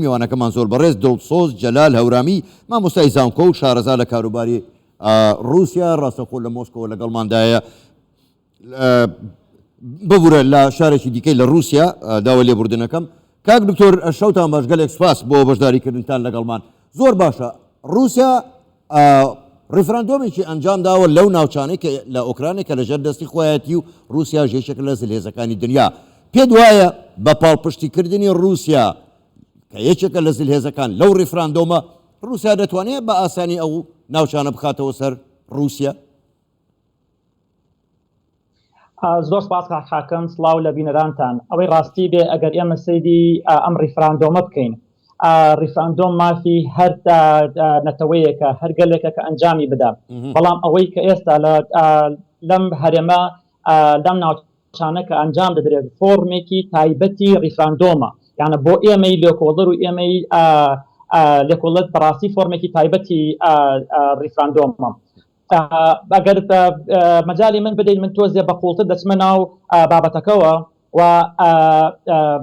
میوانەکەمان زۆر بەڕێز دڵسۆز جەلال هەورامی مامۆستای زانکۆ و شارەزا لە کاروباری رووسیا ڕاستەخۆ لە مۆسکۆ لەگەڵماندایە ببورە لە شارێکی دیکەی لە رووسیا داوە لێبوردنەکەم. کاک دکتۆر شەوتان باش گەلێک سپاس بۆ بەشداریکردنتان لەگەڵمان. زۆر باشە رووسیا ڕیفراندۆمێکی ئەنجام داوە لەو ناوچانەی کە لە ئۆکرانێک کە لەژێر دەستی خۆیەتی و رووسیا ژێشێک لە زلهێزەکانی دنیا. پێت وایە بە پاڵپشتیکردنی رووسیا کە یەکێکە لە زلهێزەکان لەو ڕیفراندۆمە رووسیا دەتوانێت بە ئاسانی ئەو ناوچانە بخاتەوە سەر رووسیا؟ زۆر سپاس حاکەم، سڵاو لە بینەرانتان. ئەوەی ڕاستی بێ ئەگەر ئێمە سەیری ئەم ڕیفراندۆمە بکەین، ڕیفراندۆم مافی هەر نەتەوەیەکە هەر گەلێکە کە ئەنجامی بدە، بەڵام ئەوەی کە ئێستا لەم هەرێمە لەم ناوچانە کە ئەنجام دەدرێت فۆرمێکی تایبەتی ڕیفراندۆمە، یانە بۆ ئێمەی لێکۆڵەر و ئێمەی لێکۆڵەت بەڕاستی فۆرمێکی تایبەتی ڕیفراندۆمە. ئەگەر مەجای من بدەین من تۆزێ بەقوڵتر دەچمە ناو بابەتەکەەوە و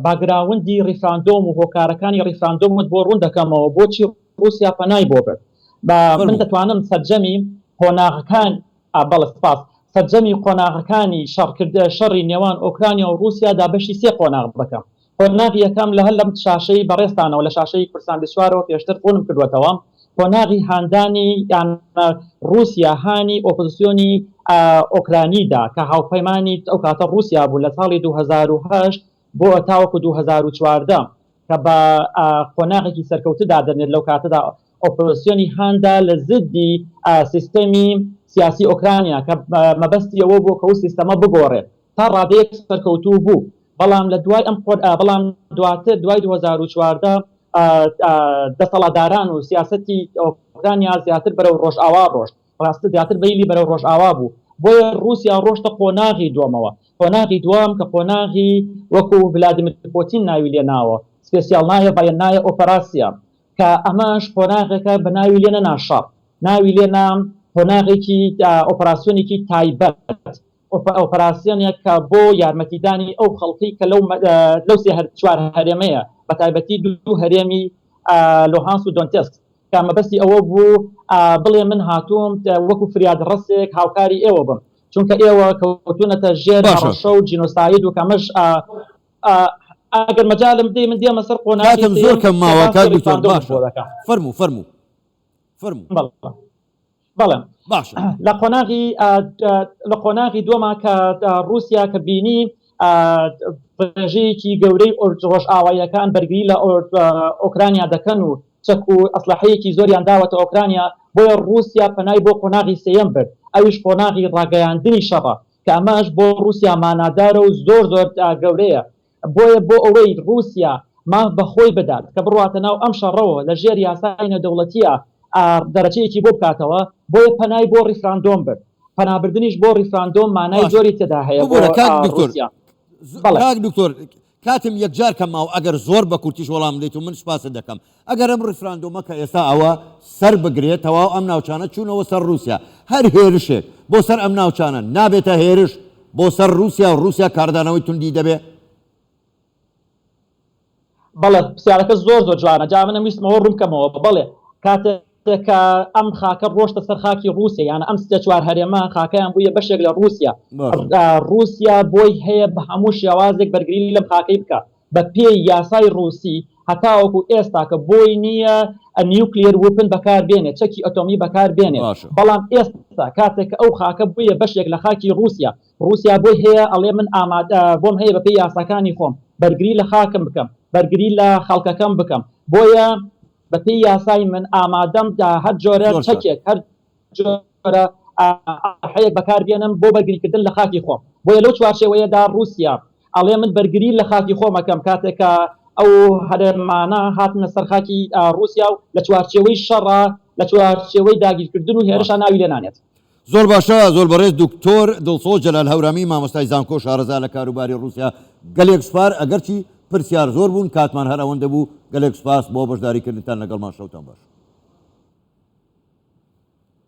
باگراوندی ڕیفراندۆم و هۆکارەکانی ڕیفراندۆمت بۆ ڕوون دەکەمەوە بۆچی رووسیا پەنای بۆ برد. من دەتوانم سەرجەمی قۆناغەکان بەڵسپاس سەرجەمی قۆناغەکانی شەڕی نێوان ئۆکرانیا و رووسیادا بەشی سێ قۆناغ بکەم. قۆناغی یەکەم لە هەر لەم شاشەی بەڕێستانەوە لە شاشەی کورسان سوارەوە پێشتر فۆنم کردوێتەوە، قۆناغی هاندانی یان رووسیا هانی ئۆپۆزیسیۆنی ئۆکرانیدا کە هاوپەیمانی ئەو کاتە رووسیا بوو لە ساڵی 2008 بۆ تاوەکو 2014 کە بە قۆناغێکی سەرکەوتدا دەنێت لەو کاتەدا ئۆپۆزیسیۆنی هاندا لە زدی سیستەمی سیاسی ئۆکرانیا کە مەبەستی ئەوە بۆ کە ئەو سیستەمە بگۆڕێت تا ڕادەیەک سەرکەوتوو بوو. بەڵام لە دوای بەڵام دواتر دوای 2014 دەسەڵاتداران و سیاسەتی ئۆکرانیا زیاتر بەرەو ڕۆژئاوا ڕۆشت، ڕاستە زیاتر بەیلی بەرەو ڕۆژئاوا بوو، بۆیە رووسیا ڕۆشتە قۆناغی دووەمەوە. قۆناغی دوام کە قۆناغی وەکو ڤلادیمیر پۆتین ناوی لێناوە، سپێسیال نایە بایەنایە ئۆپەراسیا، کە ئەمەش قۆناغێکە بە ناوی لێنە ناشەڕ، ناوی لێنام قۆناغێکی ئۆپەراسیۆنێکی تایبەت، ئۆپەراسیۆنێک کە بۆ یارمەتیدانی ئەو خەڵکی کە لەو سێ چوار هەرێمەیە بە تایبەتی دوو هەرێمی لۆهانس و دۆنتسک کە مەبەستی ئەوە بوو بڵێ من هاتووم وەکو فریاد ڕستێک هاوکاری ئێوە بم، چونکە ئێوە کەوتونەتە ژێر ڕەشە و جینۆساید و کەمەش ئەگەر مەجالم بدەی من دێمە سەر قۆناغی زۆر کەم ماوە کار دکتۆر باشە فەرموو بەڵێ باشە. لە قۆناغی دووەما کە رووسیا کە بینی ڕێژەیەکی گەورەی ڕۆژئاواییەکان بەرگری لە ئۆکرانیا دەکەن و چەک و ئەسلحەیەکی زۆریان داوەتە ئۆکرانیا، بۆیە رووسیا پەنای بۆ قۆناغی سێیەم برد، ئەویش قۆناغی ڕاگەیاندنی شەڕە کە ئەماش بۆ رووسیا مانادارە و زۆر گەورەیە. بۆیە بۆ ئەوەی رووسیا ماف بەخۆی بدات کە بڕاتە ناو ئەم شەڕەوە لە ژێر یاسای نێودەوڵەتیە دەرەچەیەکی بۆ بکاتەوە، بۆیە پەنای بۆ ڕیفراندۆم برد. پەنابردنیش بۆ ڕیفراندۆم مانای زۆری تێدا هەیە. کاک دکتۆر کاتم یەکجار کەماوە ئەگەر زۆر بە کورتیش وەڵام بدەیت و من سپاست دەکەم، ئەگەر ئەم ڕیفراندۆمە کە ئێستا ئەوە سەر بگرێت تەواو ئەم ناوچانە چوونەوە سەر رووسیا، هەر هێرشێک بۆ سەر ئەم ناوچانە نابێتە هێرش بۆ سەر رووسیا و رووسیا کاردانەوەی توندی دەبێ؟ بەڵێ پرسیارەکە زۆر جوانە، جا منە ویستمەوە ڕوونکەمەوە بەڵێ کاتێککە ئەم خاکە ڕۆشتە سەر خاکی رووسیا، یانە ئەم سێ چوار هەرێمە خاکەیان بوویە بەشێک لە رووسیا. رووسیا بۆی هەیە بە هەموو شێوازێک بەرگری لەم خاکەی بکە بە پێی یاسای رووسی، هەتاوەکو ئێستا کە بۆی نییە نیوکلیر وپن بەکاربێنێت، چەکی ئەتۆمی بەکاربێنێت. بەڵام ئێستا کاتێک ئەو خاکە بوویە بەشێک لە خاکی رووسیا بۆی هەیە ئەڵێ من ئامادە بۆم هەیە بە پێی یاساکانی خۆم بەرگری لە خاکم بکەم، بەرگری لە خەڵکەکەم بکەم، بۆیە بە پێی یاسای من ئامادەم هەر جۆرە چەکێک هەر جۆرە حەیەک بەکاربێنم بۆ بەرگریکردن لە خاکی خۆم. بۆیە لەو چوارچێوەیەدا رووسیا ئەڵێ من بەرگری لە خاکی خۆمەکەم کاتێکە ئەو هەرێمانە هاتنە سەر خاکی رووسیا و لە چوارچێوەی شەڕە لە چوارچێوەی داگیرکردن و هێرشان ناوی لێ نانێت. زۆر باشە، زۆر بەڕێز دکتۆر دڵسۆز جەلال هەورامی مامۆستای زانکۆ شارەزا لە کاروباری رووسیا گەلێک سوپار. ئەگەرچی پرسیار زۆر بوون کاتمان هەر ئەوەندە بوو، گەلێک سوپاس بۆ بەشداریکردنتان لەگەڵمان. شەوتان باش.